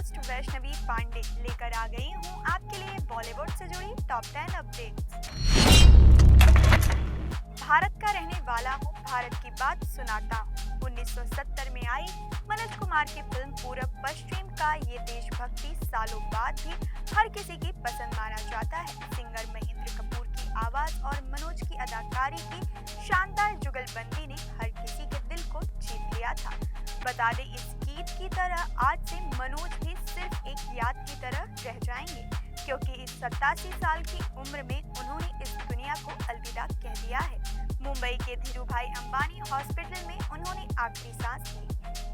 Host Vaishnavi Pandey लेकर आ गई हूँ आपके लिए बॉलीवुड से जुड़ी टॉप 10 अपडेट्स। भारत का रहने वाला हूँ, भारत की बात सुनाता हूँ। 1970 में आई मनोज कुमार की फिल्म पूरब पश्चिम का ये देशभक्ति सालों बाद भी हर किसी की पसंद माना जाता है। सिंगर महेंद्र कपूर की आवाज और मनोज की अदाकारी की शानदार जुगलबंदी ने हर किसी के दिल को जीत लिया था। बता दें, इस गीत की तरह आज से मनोज भी सिर्फ एक याद की तरह रह जाएंगे, क्योंकि इस 87 साल की उम्र में उन्होंने इस दुनिया को अलविदा कह दिया है। मुंबई के धीरूभाई अंबानी हॉस्पिटल में उन्होंने आखिरी सांस ली।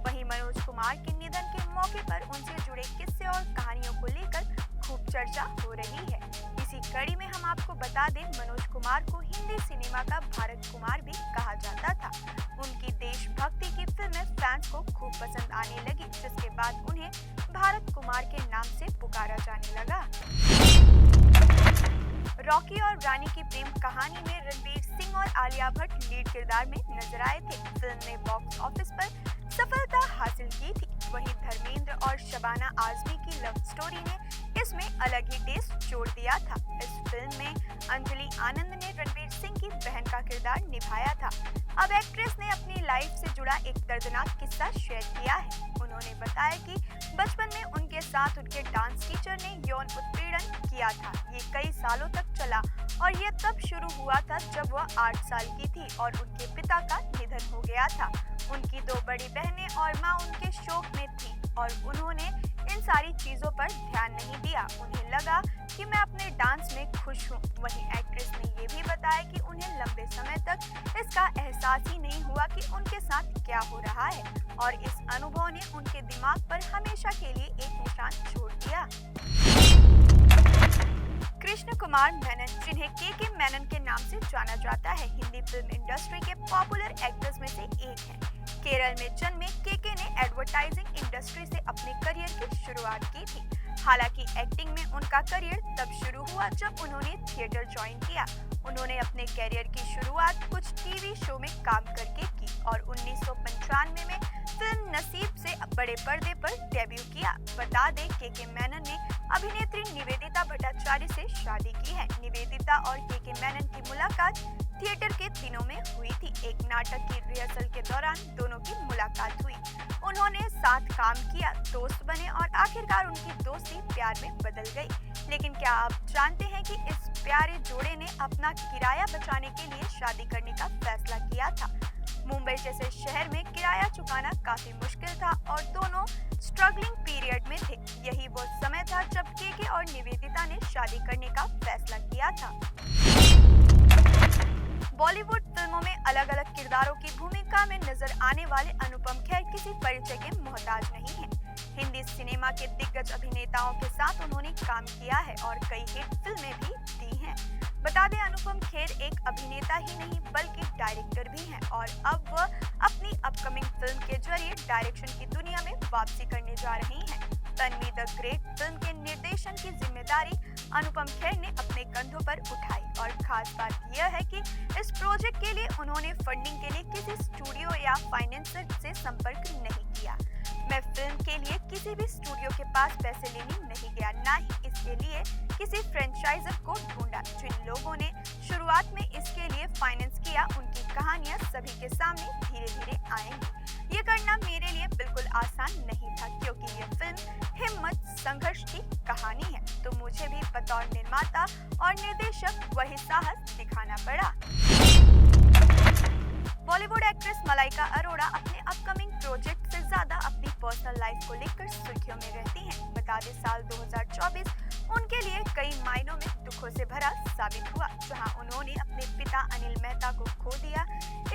वहीं मनोज कुमार के निधन के मौके पर उनसे जुड़े किस्से और कहानियों को लेकर खूब चर्चा हो रही है। इसी कड़ी में हम आपको बता दें, मनोज कुमार को हिंदी सिनेमा का भारत कुमार भी कहा जाता था। उनकी देशभक्ति की फिल्में फैंस को खूब पसंद आने लगी, जिसके बाद उन्हें भारत कुमार के नाम से पुकारा जाने लगा। रॉकी और रानी की प्रेम कहानी में रणवीर सिंह और आलिया भट्ट लीड किरदार में नजर आए थे। फिल्म ने बॉक्स ऑफिस पर सफलता हासिल की थी। वहीं धर्मेंद्र और शबाना आजमी की लव स्टोरी ने इसमें अलग ही टेस्ट जोड़ दिया था। इस फिल्म में अंजलि आनंद ने रणवीर सिंह की बहन का किरदार निभाया था। अब एक्ट्रेस ने अपनी लाइफ से जुड़ा एक दर्दनाक किस्सा शेयर किया है। उन्होंने बताया कि बचपन में उनके साथ उनके डांस टीचर ने यौन उत्पीड़न किया था। ये कई सालों तक चला और ये तब शुरू हुआ था जब वह 8 साल की थी और उनके पिता का निधन हो गया था। उनकी 2 बड़ी बहनें और माँ उनके शोक में थी और उन्होंने इन सारी चीजों पर ध्यान नहीं दिया। उन्हें लगा कि मैं अपने डांस में खुश हूँ। वहीं एक्ट्रेस ने ये भी बताया कि उन्हें लंबे समय तक इसका एहसास ही नहीं हुआ कि उनके साथ क्या हो रहा है और इस अनुभव ने उनके दिमाग पर हमेशा के लिए एक निशान छोड़ दिया। कृष्ण कुमार मेनन, जिन्हें के मेनन के नाम से जाना जाता है, हिंदी फिल्म इंडस्ट्री के पॉपुलर एक्टर्स में से एक हैं। केरल में जन्मे के ने एडवर्टाइजिंग इंडस्ट्री से अपने करियर की शुरुआत की थी। हालांकि एक्टिंग में उनका करियर तब शुरू हुआ जब उन्होंने थिएटर ज्वाइन किया। उन्होंने अपने करियर की शुरुआत कुछ टीवी शो में काम करके की और 1995 में फिल्म नसीब से बड़े पर्दे पर डेब्यू किया। बता दें, के मेनन ने अभिनेत्री निवेदिता भट्टाचार्य से शादी की है। निवेदिता और के मेनन की मुलाकात थिएटर के दिनों में हुई थी। एक नाटक की रिहर्सल के दौरान दोनों की मुलाकात हुई। उन्होंने साथ काम किया, दोस्त बने और आखिरकार उनकी दोस्ती प्यार में बदल गई। लेकिन क्या आप जानते हैं कि इस प्यारे जोड़े ने अपना किराया बचाने के लिए शादी करने का फैसला किया था। मुंबई जैसे शहर में किराया चुकाना काफी मुश्किल था और दोनों स्ट्रगलिंग पीरियड में थे। यही वो समय था जब के और निवेदिता ने शादी करने का फैसला किया था। बॉलीवुड फिल्मों में अलग अलग किरदारों की भूमिका में नजर आने वाले अनुपम खेर किसी परिचय के मोहताज नहीं हैं। हिंदी सिनेमा के दिग्गज अभिनेताओं के साथ उन्होंने काम किया है और कई हिट फिल्में भी दी हैं। बता दें, अनुपम खेर एक अभिनेता ही नहीं बल्कि डायरेक्टर भी हैं और अब वह अपनी अपकमिंग फिल्म के जरिए डायरेक्शन की दुनिया में वापसी करने जा रही हैं। तन्वी द ग्रेट फिल्म के निर्देशन की जिम्मेदारी अनुपम खेर ने अपने कंधों पर उठाई और खास बात यह है कि इस प्रोजेक्ट के लिए उन्होंने फंडिंग के लिए किसी स्टूडियो या फाइनेंसर से संपर्क नहीं किया। मैं फिल्म के लिए किसी भी स्टूडियो के पास पैसे लेने नहीं गया, ना ही इसके लिए किसी फ्रेंचाइजर को ढूंढा। जिन लोगों ने शुरुआत में इसके लिए फाइनेंस किया, उनकी कहानियां सभी के सामने धीरे धीरे आएंगी। ये करना मेरे लिए बिल्कुल आसान नहीं था, क्योंकि ये फिल्म हिम्मत संघर्ष की कहानी है, तो मुझे भी बतौर निर्माता और निर्देशक वही साहस दिखाना पड़ा। बॉलीवुड एक्ट्रेस मलाइका अरोड़ा अपने अपकमिंग प्रोजेक्ट से ज्यादा अपनी पर्सनल लाइफ को लेकर सुर्खियों में रहती हैं। बता दें, साल 2024 उनके लिए कई मायनों में दुखों से भरा साबित हुआ, जहां उन्होंने अपने पिता अनिल मेहता को खो दिया।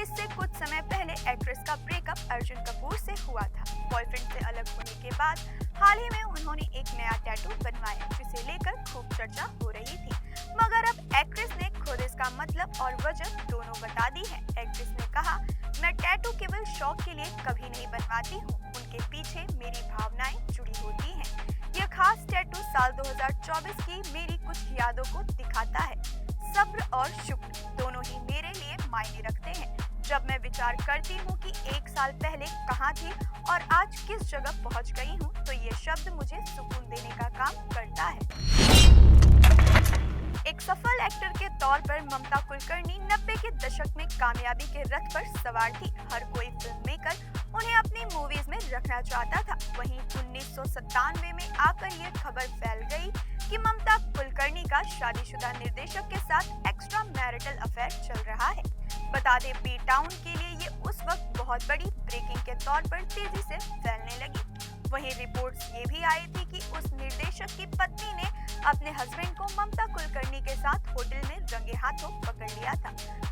इससे कुछ समय पहले एक्ट्रेस का ब्रेकअप अर्जुन कपूर से हुआ था। बॉयफ्रेंड से अलग होने के बाद हाल ही में उन्होंने एक नया टैटू बनवाया, जिसे लेकर खूब चर्चा हो रही थी। मगर अब एक्ट्रेस ने खुद इसका मतलब और वजह दोनों बता दी है। एक्ट्रेस ने कहा, मैं टैटू केवल शौक के लिए कभी नहीं बनवाती हूँ, उनके पीछे मेरी भावनाएं जुड़ी होती हैं। यह खास टैटू साल 2024 की मेरी कुछ यादों को दिखाता है। सब्र और शुक्र दोनों ही मेरे लिए मायने रखते हैं। जब मैं विचार करती हूँ कि एक साल पहले कहाँ थी और आज किस जगह पहुँच गई हूँ, तो ये शब्द मुझे सुकून देने का काम करता है। एक सफल एक्टर के तौर पर ममता कुलकर्णी 90 के दशक में कामयाबी के रथ पर सवार थी। हर कोई फिल्म मेकर उन्हें अपनी मूवीज में रखना चाहता था। वहीं 1997 में आकर ये खबर फैल गई कि ममता कुलकर्णी का शादीशुदा निर्देशक के साथ एक्स्ट्रा मैरिटल अफेयर चल रहा है। बता दें, बी टाउन के लिए ये उस वक्त बहुत बड़ी ब्रेकिंग के तौर पर तेजी से फैलने लगी। वहीं रिपोर्ट्स ये भी आई थी कि उस निर्देशक की पत्नी ने अपने हस्बैंड को ममता कुलकर्णी के साथ होटल में रंगे हाथों पकड़ लिया था।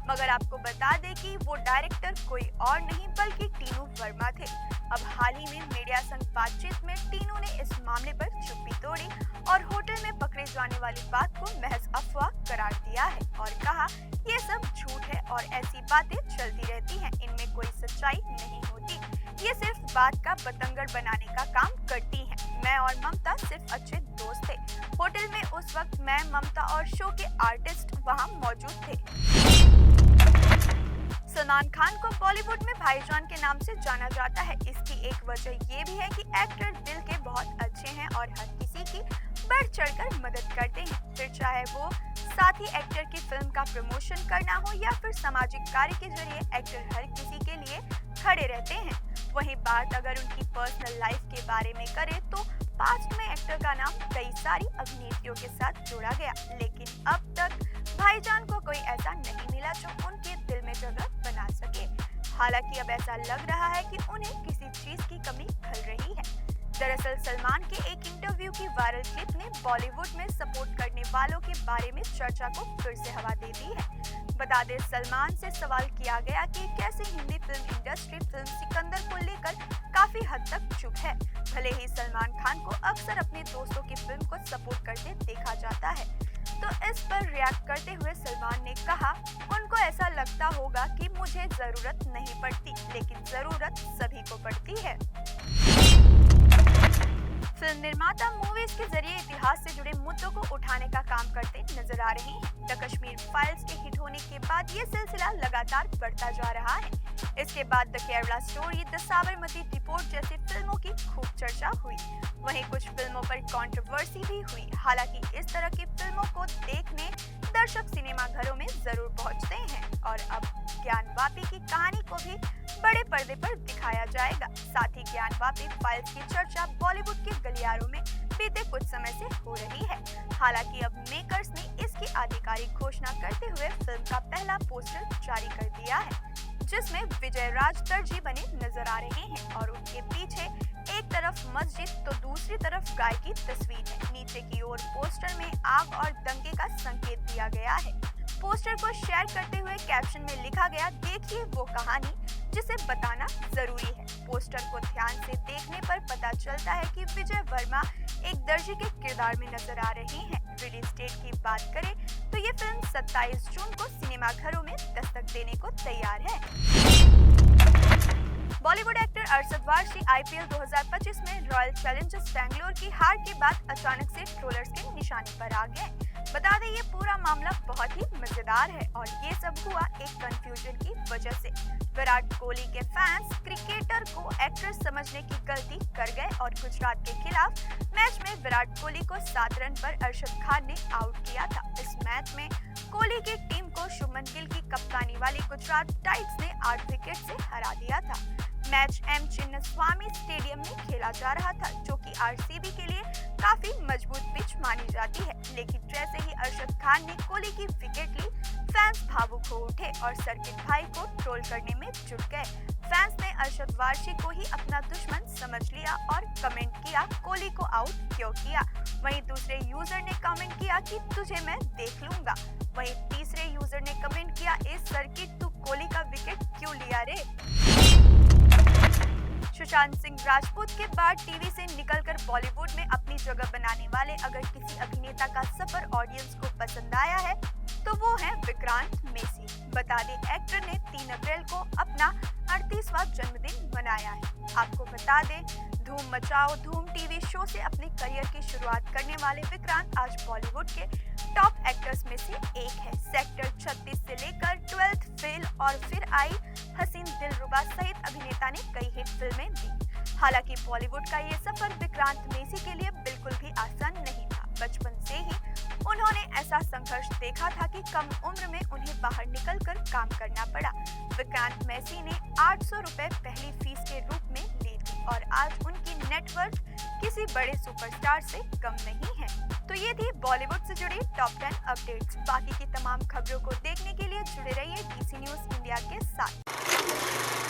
मगर आपको बता दें कि वो डायरेक्टर कोई और नहीं बल्कि टीनू वर्मा थे। अब हाल ही में मीडिया संग बातचीत में टीनू ने इस मामले पर चुप्पी तोड़ी और होटल में पकड़े जाने वाली बात को महज अफवाह करार दिया है और कहा, ये सब झूठ है और ऐसी बातें चलती रहती हैं, इनमें कोई सच्चाई नहीं होती, ये सिर्फ बात का बतंगड़ बनाने का काम करती हैं। मैं और ममता सिर्फ अच्छे दोस्त थे। होटल में उस वक्त मैं, ममता और शो के आर्टिस्ट वहां मौजूद थे। सलमान खान को बॉलीवुड में भाईजान के नाम से जाना जाता है। इसकी एक वजह ये भी है कि एक्टर दिल के बहुत अच्छे हैं और हर किसी की बढ़ चढ़कर मदद करते हैं, फिर चाहे वो साथी एक्टर की फिल्म का प्रमोशन करना हो या फिर सामाजिक कार्य के जरिए एक्टर हर किसी के लिए खड़े रहते हैं। वहीं बात अगर उनकी पर्सनल लाइफ के बारे में करें तो पास्ट में एक्टर का नाम कई सारी अभिनेत्रियों के साथ जोड़ा गया, लेकिन अब तक भाईजान को कोई ऐसा नहीं मिला जो उनके दिल में जगह बना सके। हालांकि अब ऐसा लग रहा है कि उन्हें किसी चीज की कमी खल रही है। दरअसल सलमान के एक इंटरव्यू की वायरल क्लिप ने बॉलीवुड में सपोर्ट करने वालों के बारे में चर्चा को फिर से हवा दे दी है। बता दें, सलमान से सवाल किया गया कि कैसे Hindi film industry film Sikandar को लेकर काफी हद तक चुप है। भले ही सलमान खान को अक्सर अपने दोस्तों की फिल्म को सपोर्ट करते देखा जाता है, तो इस पर रिएक्ट करते हुए सलमान ने कहा, उनको ऐसा लगता होगा कि मुझे जरूरत नहीं पड़ती, लेकिन जरूरत सभी को पड़ती है। फिल्म निर्माता मूवीज के जरिए इतिहास से जुड़े मुद्दों को उठाने का काम करते नजर आ रहे हैं। द कश्मीर फाइल्स के हिट होने के बाद ये सिलसिला लगातार बढ़ता जा रहा है। इसके बाद the Kerala story, the Sabarmati report जैसी फिल्मों की खूब चर्चा हुई। वहीं कुछ फिल्मों पर कंट्रोवर्सी भी हुई। हालांकि इस तरह की फिल्मों को देखने दर्शक सिनेमा घरों में जरूर पहुंचते हैं और अब ज्ञानवापी की कहानी को भी बड़े पर्दे पर दिखाया जाएगा। साथ ही ज्ञानवापी फाइल्स की चर्चा बॉलीवुड के गलियारों में बीते कुछ समय से हो रही है। हालांकि अब मेकर्स ने इसकी आधिकारिक घोषणा करते हुए फिल्म का पहला पोस्टर जारी कर दिया है, जिसमें विजय राज दर्जी बने नजर आ रहे हैं और उनके पीछे एक तरफ मस्जिद तो दूसरी तरफ गाय की तस्वीर है। नीचे की ओर पोस्टर में आग और दंगे का संकेत दिया गया है। पोस्टर को शेयर करते हुए कैप्शन में लिखा गया, देखिए वो कहानी जिसे बताना जरूरी है। पोस्टर को ध्यान से देखने पर पता चलता है कि विजय वर्मा एक दर्जी के किरदार में नजर आ रहे हैं। रिलीज डेट की बात करें तो ये फिल्म 27 जून को सिनेमाघरों में दस्तक देने को तैयार है। बॉलीवुड एक्टर अरशद वारसी आईपीएल 2025 में रॉयल चैलेंजर्स बैंगलोर की हार के बाद अचानक से ट्रोलर्स के निशाने पर आ गए। बता दें, ये पूरा मामला बहुत ही मजेदार है और ये सब हुआ एक कंफ्यूजन की वजह से। विराट कोहली के फैंस क्रिकेटर को एक्टर समझने की गलती कर गए और गुजरात के खिलाफ मैच में विराट कोहली को 7 रन पर अरशद खान ने आउट किया था। इस मैच में कोहली की टीम को शुभमन गिल की कप्तानी वाली गुजरात टाइटंस ने 8 विकेट से हरा दिया था। मैच एम चिन्नास्वामी स्टेडियम में खेला जा रहा था, जो कि आरसीबी के लिए काफी मजबूत पिच मानी जाती है। लेकिन जैसे ही अरशद खान ने कोहली की विकेट ली, फैंस भावुक हो उठे और सर्किट भाई को ट्रोल करने में जुट गए। फैंस ने अरशद वारसी को ही अपना दुश्मन समझ लिया और कमेंट किया, कोहली को आउट क्यों किया। वहीं दूसरे यूजर ने कमेंट किया कि तुझे मैं देख लूंगा। वहीं तीसरे यूजर ने कमेंट किया, इस सर्किट तू कोहली का विकेट क्यों लिया रे। सुशांत सिंह राजपूत के बाद टीवी से निकलकर बॉलीवुड में अपनी जगह बनाने वाले अगर किसी अभिनेता का सफर ऑडियंस को पसंद आया है तो वो है विक्रांत मेसी। बता दें, एक्टर ने 3 अप्रैल को अपना 38वां जन्मदिन मनाया है। आपको बता दें, धूम मचाओ धूम टीवी शो से अपने करियर की शुरुआत करने वाले विक्रांत आज बॉलीवुड के टॉप एक्टर्स में से एक है। सेक्टर 36 से लेकर 12th फेल और फिर आई हसीन बॉलीवुड का ये सफर विक्रांत मेसी के लिए बिल्कुल भी आसान नहीं था। बचपन से ही उन्होंने ऐसा संघर्ष देखा था कि कम उम्र में उन्हें बाहर निकलकर काम करना पड़ा। विक्रांत मेसी ने 800 रुपए पहली फीस के रूप में ली थी और आज उनकी नेटवर्थ किसी बड़े सुपरस्टार से कम नहीं है। तो ये थी बॉलीवुड से जुड़ी टॉप 10 अपडेट्स। बाकी की तमाम खबरों को देखने के लिए जुड़े रहिए डीसी न्यूज इंडिया के साथ।